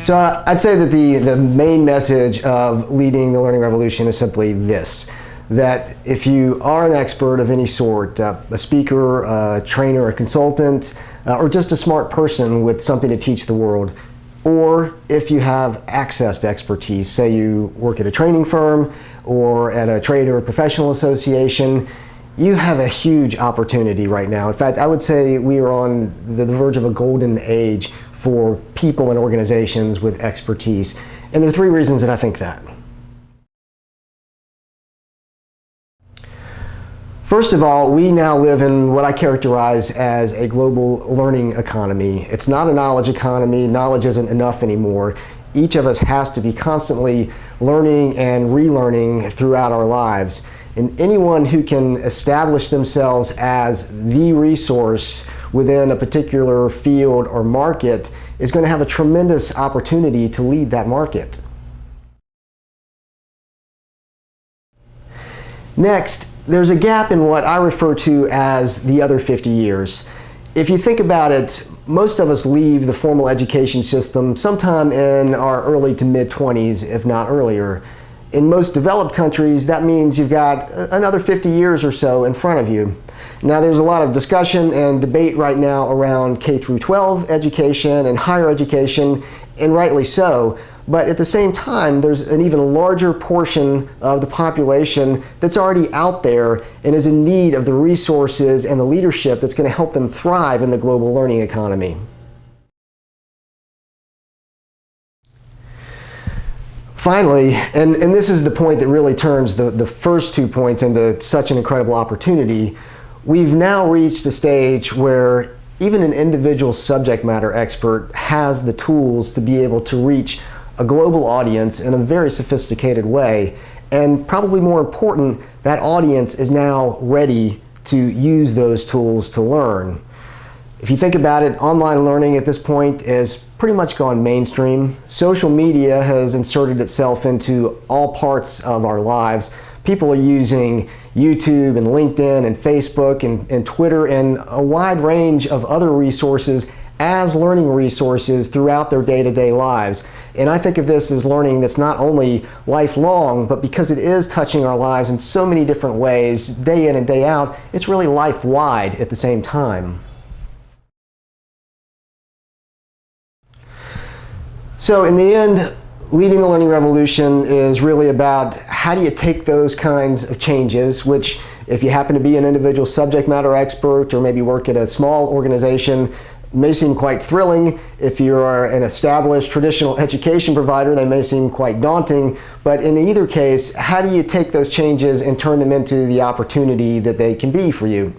So I'd say that the main message of leading the learning revolution is simply this, that if you are an expert of any sort, a speaker, a trainer, a consultant, or just a smart person with something to teach the world, or if you have access to expertise, say you work at a training firm or at a trade or professional association, you have a huge opportunity right now. In fact, I would say we are on the verge of a golden age for people and organizations with expertise. And there are 3 reasons that I think that. First of all, we now live in what I characterize as a global learning economy. It's not a knowledge economy. Knowledge isn't enough anymore. Each of us has to be constantly learning and relearning throughout our lives. And anyone who can establish themselves as the resource within a particular field or market is going to have a tremendous opportunity to lead that market. Next, there's a gap in what I refer to as the other 50 years. If you think about it, most of us leave the formal education system sometime in our early to mid-20s, if not earlier. In most developed countries, that means you've got another 50 years or so in front of you. Now, there's a lot of discussion and debate right now around K through 12 education and higher education, and rightly so. But at the same time, there's an even larger portion of the population that's already out there and is in need of the resources and the leadership that's going to help them thrive in the global learning economy. Finally, and this is the point that really turns the first 2 points into such an incredible opportunity, we've now reached a stage where even an individual subject matter expert has the tools to be able to reach a global audience in a very sophisticated way. And probably more important, that audience is now ready to use those tools to learn. If you think about it, online learning at this point is pretty much gone mainstream. Social media has inserted itself into all parts of our lives. People are using YouTube and LinkedIn and Facebook and Twitter and a wide range of other resources as learning resources throughout their day-to-day lives. And I think of this as learning that's not only lifelong, but because it is touching our lives in so many different ways, day in and day out, it's really life-wide at the same time. So in the end, leading the learning revolution is really about how do you take those kinds of changes, which if you happen to be an individual subject matter expert or maybe work at a small organization, may seem quite thrilling. If you're an established traditional education provider, they may seem quite daunting. But in either case, how do you take those changes and turn them into the opportunity that they can be for you?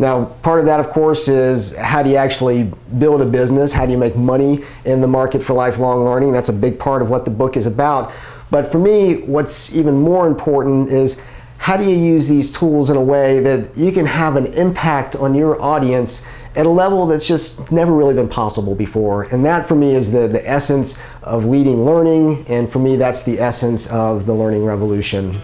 Now, part of that, of course, is how do you actually build a business? How do you make money in the market for lifelong learning? That's a big part of what the book is about. But for me, what's even more important is how do you use these tools in a way that you can have an impact on your audience at a level that's just never really been possible before. And that, for me, is the essence of leading learning, and for me, that's the essence of the learning revolution.